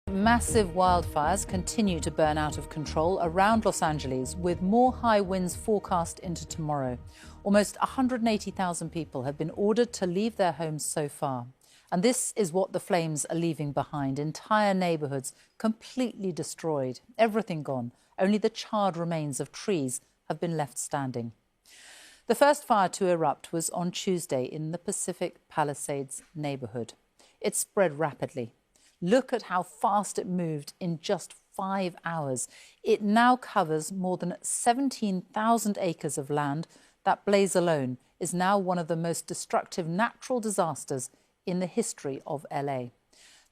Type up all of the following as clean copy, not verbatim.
Massive wildfires continue to burn out of control around Los Angeles, with more high winds forecast into tomorrow. Almost 180,000 people have been ordered to leave their homes so far. And this is what the flames are leaving behind. Entire neighborhoods completely destroyed, everything gone. Only the charred remains of trees have been left standing. The first fire to erupt was on Tuesday in the Pacific Palisades neighborhood. It spread rapidly. Look at how fast it moved in just 5 hours. It now covers more than 17,000 acres of land. That blaze alone is now one of the most destructive natural disasters in the history of LA.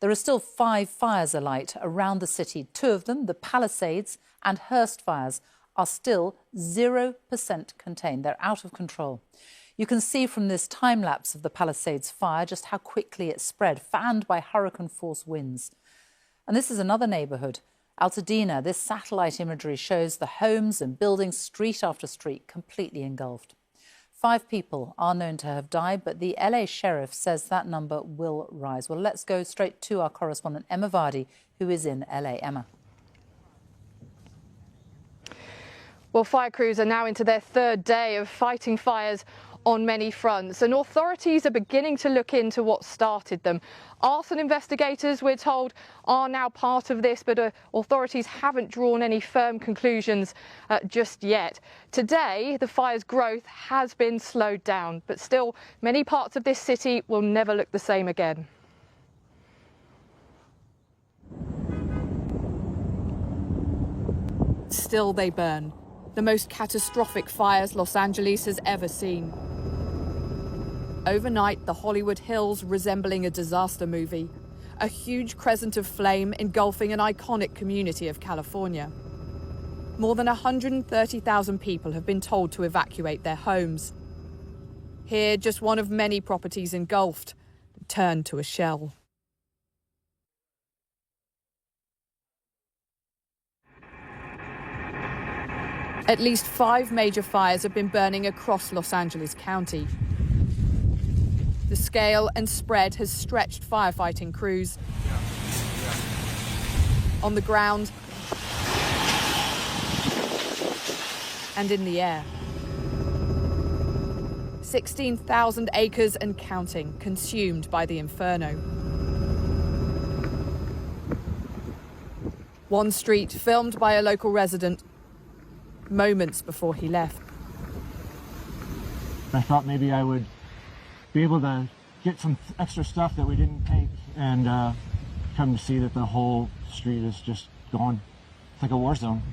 There are still 5 fires alight around the city. 2 of them, the Palisades and Hearst fires, are still 0% contained. They're out of control. You can see from this time-lapse of the Palisades fire just how quickly it spread, fanned by hurricane-force winds. And this is another neighbourhood, Altadena. This satellite imagery shows the homes and buildings, street after street, completely engulfed. 5 people are known to have died, but the LA sheriff says that number will rise. Well, let's go straight to our correspondent, Emma Vardy, who is in LA. Emma. Well, fire crews are now into their 3rd day of fighting fires on many fronts, and authorities are beginning to look into what started them. Arson investigators, we're told, are now part of this, but authorities haven't drawn any firm conclusions just yet. Today, the fire's growth has been slowed down, but still, many parts of this city will never look the same again. Still they burn. The most catastrophic fires Los Angeles has ever seen. Overnight, the Hollywood Hills resembling a disaster movie, a huge crescent of flame engulfing an iconic community of California. More than 130,000 people have been told to evacuate their homes. Here, just one of many properties engulfed, turned to a shell. At least 5 major fires have been burning across Los Angeles County. The scale and spread has stretched firefighting crews on the ground and in the air. 16,000 acres and counting consumed by the inferno. One street filmed by a local resident moments before he left. I thought maybe I would be able to get some extra stuff that we didn't take, and come to see that the whole street is just gone. It's like a war zone.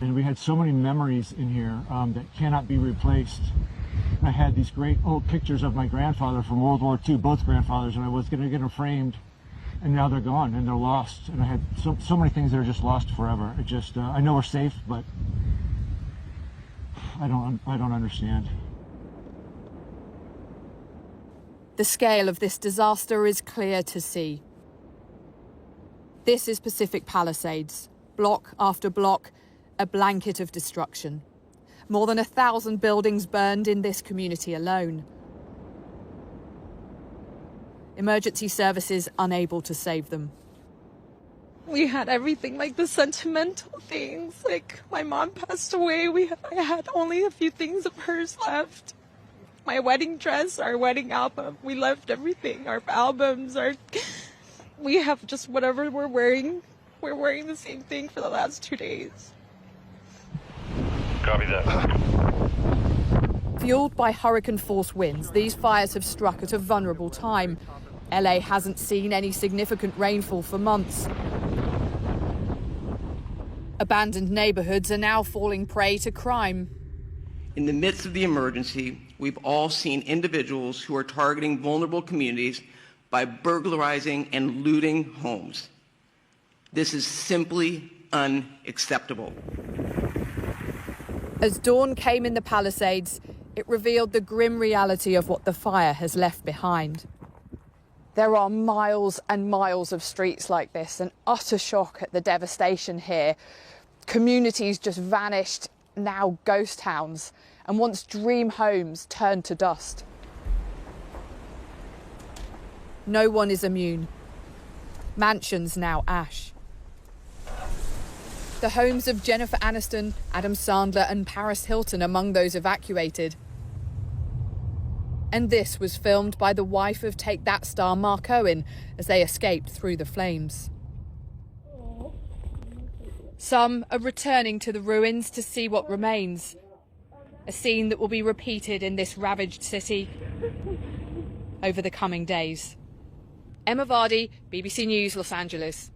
And we had so many memories in here that cannot be replaced. I had these great old pictures of my grandfather from World War II, both grandfathers, and I was going to get them framed, and now they're gone and they're lost. And I had so many things that are just lost forever. It just, I know we're safe, but I don't understand. The scale of this disaster is clear to see. This is Pacific Palisades, block after block, a blanket of destruction. More than 1,000 buildings burned in this community alone. Emergency services unable to save them. We had everything, like the sentimental things, like my mom passed away, I had only a few things of hers left. My wedding dress, our wedding album, we left everything, our albums, we have just whatever we're wearing. We're wearing the same thing for the last 2 days. Copy that. Fueled by hurricane-force winds, these fires have struck at a vulnerable time. LA hasn't seen any significant rainfall for months. Abandoned neighborhoods are now falling prey to crime. In the midst of the emergency, we've all seen individuals who are targeting vulnerable communities by burglarizing and looting homes. This is simply unacceptable. As dawn came in the Palisades, it revealed the grim reality of what the fire has left behind. There are miles and miles of streets like this, an utter shock at the devastation here. Communities just vanished, now ghost towns, and once dream homes turned to dust. No one is immune. Mansions now ash. The homes of Jennifer Aniston, Adam Sandler and Paris Hilton among those evacuated. And this was filmed by the wife of Take That star Mark Owen as they escaped through the flames. Some are returning to the ruins to see what remains. A scene that will be repeated in this ravaged city over the coming days. Emma Vardy, BBC News, Los Angeles.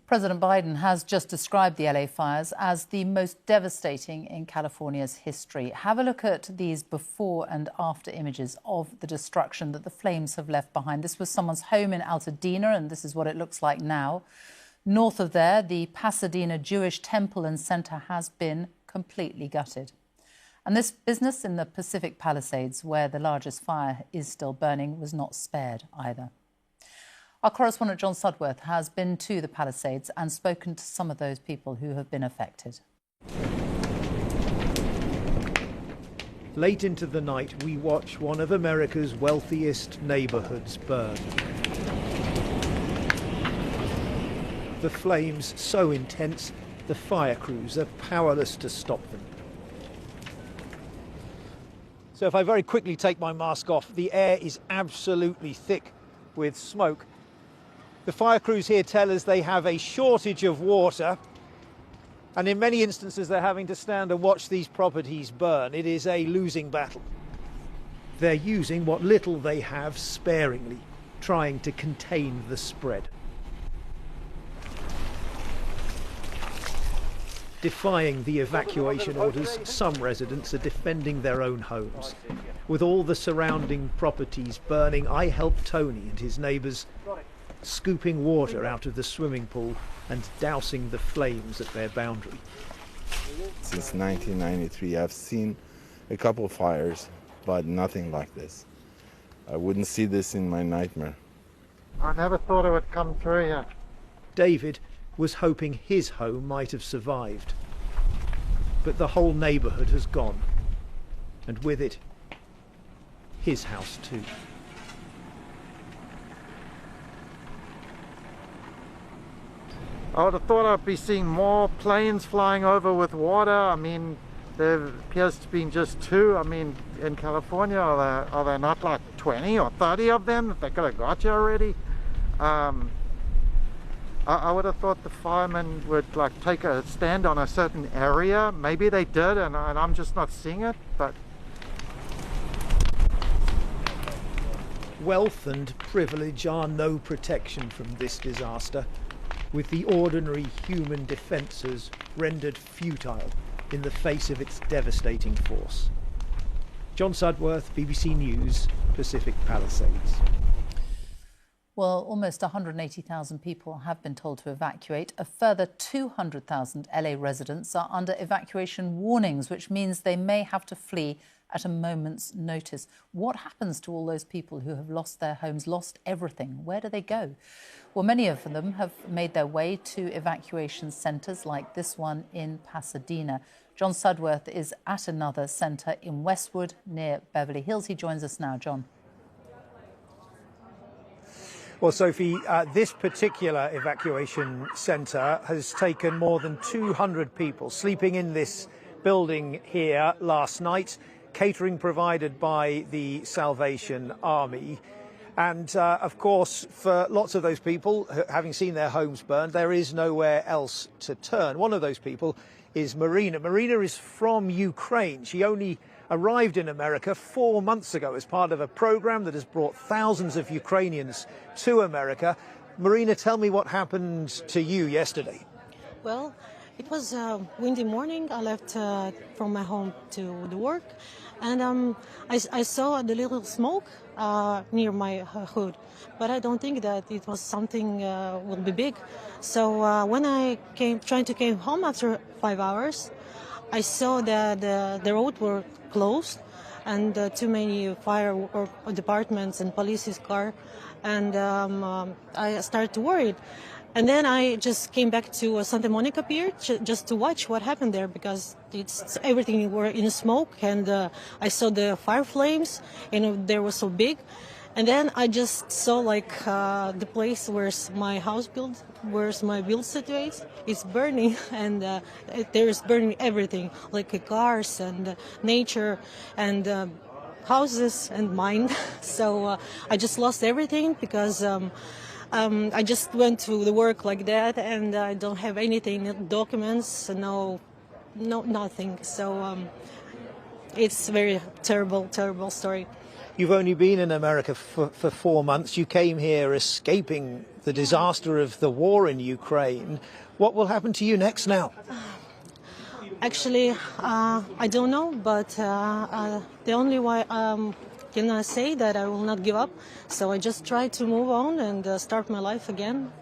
President Biden has just described the LA fires as the most devastating in California's history. Have a look at these before and after images of the destruction that the flames have left behind. This was someone's home in Altadena, and this is what it looks like now. North of there, the Pasadena Jewish Temple and Center has been completely gutted. And this business in the Pacific Palisades, where the largest fire is still burning, was not spared either. Our correspondent John Sudworth has been to the Palisades and spoken to some of those people who have been affected. Late into the night, we watch one of America's wealthiest neighborhoods burn. The flames so intense, the fire crews are powerless to stop them. So if I very quickly take my mask off, the air is absolutely thick with smoke. The fire crews here tell us they have a shortage of water, and in many instances they're having to stand and watch these properties burn. It is a losing battle. They're using what little they have sparingly, trying to contain the spread. Defying the evacuation orders, some residents are defending their own homes. With all the surrounding properties burning, I helped Tony and his neighbours scooping water out of the swimming pool and dousing the flames at their boundary. Since 1993, I've seen a couple fires, but nothing like this. I wouldn't see this in my nightmare. I never thought it would come through here. David was hoping his home might have survived. But the whole neighbourhood has gone. And with it, his house too. I would have thought I'd be seeing more planes flying over with water. I mean, there appears to be just 2. I mean, in California, are there not like 20 or 30 of them that they could have got you already? I would have thought the firemen would like take a stand on a certain area. Maybe they did, and I'm just not seeing it. But wealth and privilege are no protection from this disaster, with the ordinary human defences rendered futile in the face of its devastating force. John Sudworth, BBC News, Pacific Palisades. Well, almost 180,000 people have been told to evacuate. A further 200,000 LA residents are under evacuation warnings, which means they may have to flee at a moment's notice. What happens to all those people who have lost their homes, lost everything? Where do they go? Well, many of them have made their way to evacuation centres like this one in Pasadena. John Sudworth is at another centre in Westwood near Beverly Hills. He joins us now. John. Well, Sophie, this particular evacuation centre has taken more than 200 people sleeping in this building here last night, catering provided by the Salvation Army. And, of course, for lots of those people, having seen their homes burned, there is nowhere else to turn. One of those people is Marina. Marina is from Ukraine. She only arrived in America 4 months ago as part of a program that has brought thousands of Ukrainians to America. Marina, tell me what happened to you yesterday. Well, it was a windy morning. I left from my home to the work, and I saw the little smoke near my hood, but I don't think that it was something will be big. So when I trying to came home after 5 hours, I saw that the road were closed and too many fire departments and police's car, and I started to worry. And then I just came back to Santa Monica Pier just to watch what happened there, because it's everything were in smoke, and I saw the fire flames, and they were so big. And then I just saw like the place where's my house built, where's my build situated, it's burning, and there's burning everything, like cars and nature and houses and mine. So I just lost everything because I just went to the work like that, and I don't have anything, no documents, nothing. So it's a very terrible story. You've only been in America for 4 months. You came here escaping the disaster of the war in Ukraine. What will happen to you next now? Actually, I don't know, but the only way can I say that I will not give up. So I just try to move on and start my life again.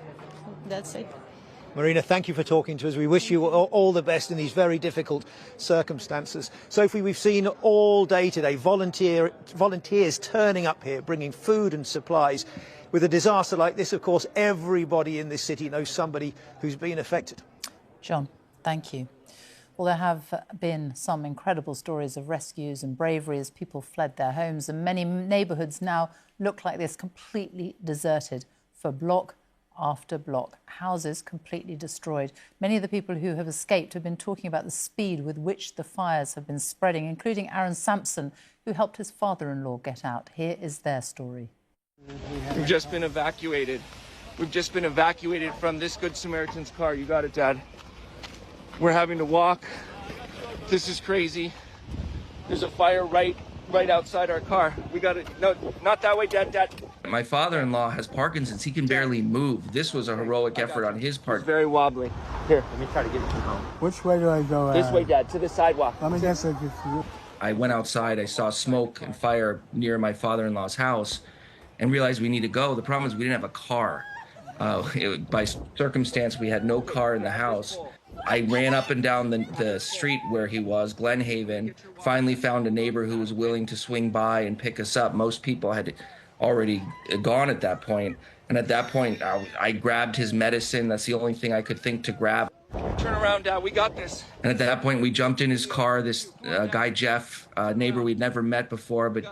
That's it. Marina, thank you for talking to us. We wish you all the best in these very difficult circumstances. Sophie, we've seen all day today volunteers turning up here, bringing food and supplies. With a disaster like this, of course, everybody in this city knows somebody who's been affected. John, thank you. Well, there have been some incredible stories of rescues and bravery as people fled their homes, and many neighbourhoods now look like this, completely deserted for block after block, houses completely destroyed. Many of the people who have escaped have been talking about the speed with which the fires have been spreading, including Aaron Sampson, who helped his father-in-law get out. Here is their story. We've just been evacuated. We've just been evacuated from this Good Samaritan's car. You got it, Dad. We're having to walk. This is crazy. There's a fire right outside our car. We got it. No, not that way, Dad. My father-in-law has Parkinson's. He can barely move. This was a heroic effort on his part. It's very wobbly. Here, let me try to get it home. Which way do I go? This way, Dad, to the sidewalk. Let me guess. I went outside. I saw smoke and fire near my father-in-law's house and realized we need to go. The problem is we didn't have a car. By circumstance, we had no car in the house. I ran up and down the street where he was, Glen Haven, finally found a neighbor who was willing to swing by and pick us up. Most people had already gone at that point. And at that point, I grabbed his medicine. That's the only thing I could think to grab. Turn around, Dad. We got this. And at that point, we jumped in his car. This guy, Jeff, neighbor we'd never met before, but,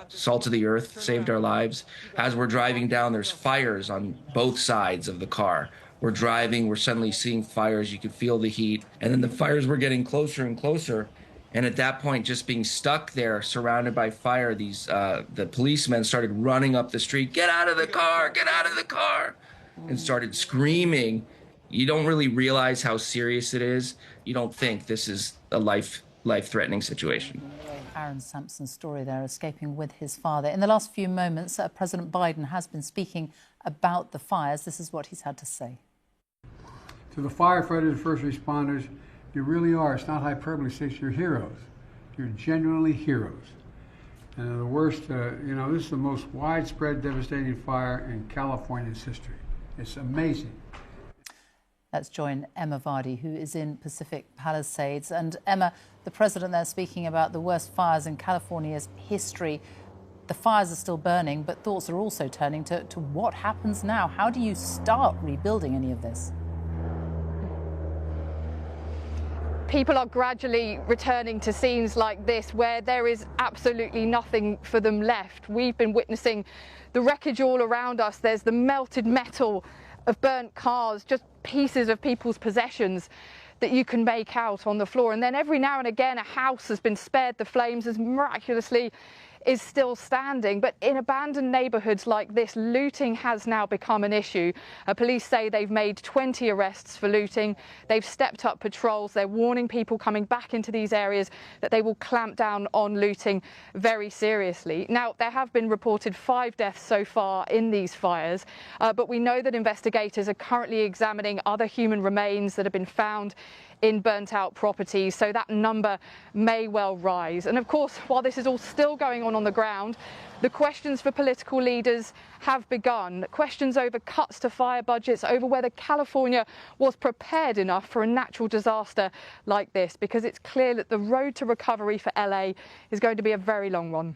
salt of the earth, saved our lives. As we're driving down, there's fires on both sides of the car. We're driving, we're suddenly seeing fires, you could feel the heat, and then the fires were getting closer and closer. And at that point, just being stuck there, surrounded by fire, the policemen started running up the street, get out of the car, get out of the car, and started screaming. You don't really realize how serious it is. You don't think this is a life-threatening situation. Aaron Sampson's story there, escaping with his father. In the last few moments, President Biden has been speaking about the fires. This is what he's had to say. To the firefighters and first responders, you really are, it's not hyperbole, you're heroes. You're genuinely heroes. And the worst, this is the most widespread, devastating fire in California's history. It's amazing. Let's join Emma Vardy, who is in Pacific Palisades. And Emma, the president there speaking about the worst fires in California's history. The fires are still burning, but thoughts are also turning to what happens now. How do you start rebuilding any of this? People are gradually returning to scenes like this where there is absolutely nothing for them left. We've been witnessing the wreckage all around us. There's the melted metal of burnt cars, just pieces of people's possessions that you can make out on the floor. And then every now and again, a house has been spared the flames as miraculously is still standing. But in abandoned neighbourhoods like this, looting has now become an issue. Police say they've made 20 arrests for looting. They've stepped up patrols. They're warning people coming back into these areas that they will clamp down on looting very seriously. Now, there have been reported 5 deaths so far in these fires, but we know that investigators are currently examining other human remains that have been found in burnt-out properties, so that number may well rise. And of course, while this is all still going on the ground, the questions for political leaders have begun. Questions over cuts to fire budgets, over whether California was prepared enough for a natural disaster like this, because it's clear that the road to recovery for LA is going to be a very long one.